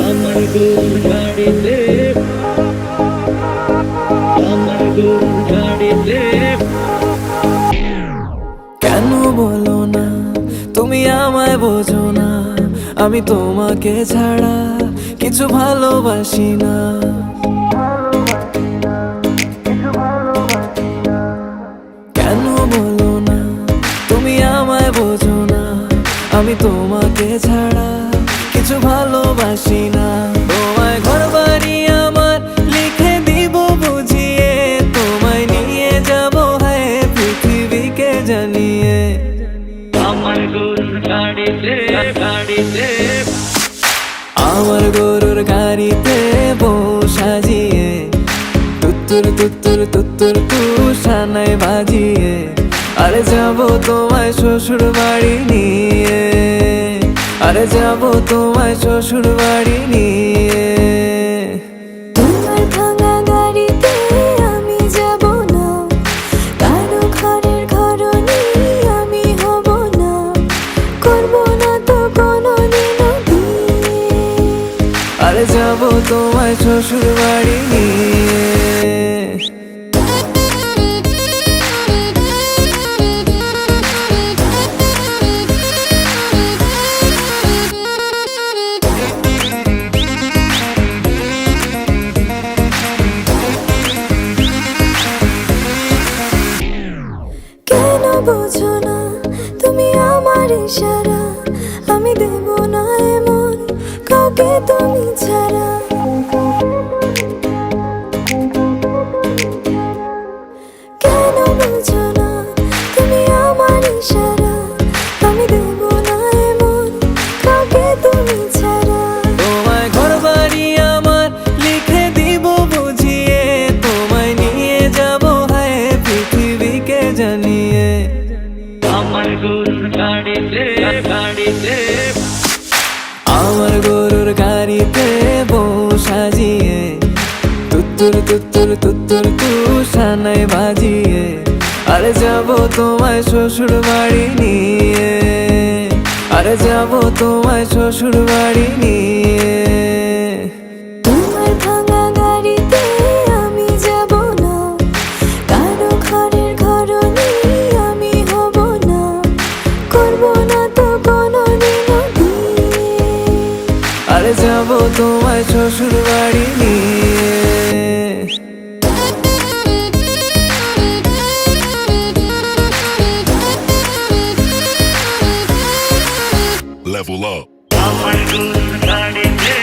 আমার গরুর গাড়িতে, আমার গরুর গাড়িতে। কেন বলো না তুমি আমায় বোঝো না, আমি তোমাকে ছাড়া কিছু ভালোবাসি না। কেন বলো না তুমি আমায় বোঝো না, আমি তোমাকে ছাড়া কিছু ভালোবাসি না। তোমায় ঘর বাড়ি আমার লিখে দিব বুঝিয়ে, তোমায় নিয়ে যাবো হ্যাঁ পৃথিবীকে জানিয়ে। আমার গরুর গাড়িতে, গাড়িতে, আমার গরুর গাড়িতে বউ সাজিয়ে, তুত্তুর তুত্তুর তুত্তুর তু সানাই বাজিয়ে, আরে যাবো তোমায় শ্বশুর বাড়ি নিয়ে, আরে যাবো তোমায় শ্বশুর বাড়ি নিয়ে। তোমার ভাঙা গাড়িতে আমি যাব না, কারো ঘরের ঘরনি আমি হব না, করব না তো কোনোদিনও বিয়ে। আরে যাবো তোমায় শ্বশুর বাড়ি নিয়ে। কেন বোঝো না তুমি আমার ইশারা, আমি দেব না এমন কাউকে তুমি ছাড়া। কেন বোঝো না তুমি আমার ইশারা, আমি দেব না এমন কাউকে তুমি ছাড়া। তোমায় ঘর বাড়ি আমার লিখে দিব বুঝিয়ে, তোমায় নিয়ে যাবো হ্যাঁ পৃথিবীকে জানিয়ে। আমার গরুর গাড়িতে, গাড়িতে, আমার গরুর গাড়িতে বউ সাজিয়ে, তুত্তুর তুত্তুর তুত্তুর তু সানাই বাজিয়ে, আরে যাবো তোমায় শ্বশুর বাড়ি নিয়ে, আরে যাবো তোমায় শ্বশুর বাড়ি নিয়ে। তোমার ভাঙা গাড়িতে আমি যাব না, কারো ঘরের ঘরনি আমি হব না, করব না তো কোনোদিনও বিয়ে। আরে যাবো তোমায় শ্বশুর বাড়ি নিয়ে। Level up. আমার গরুর গাড়িতে।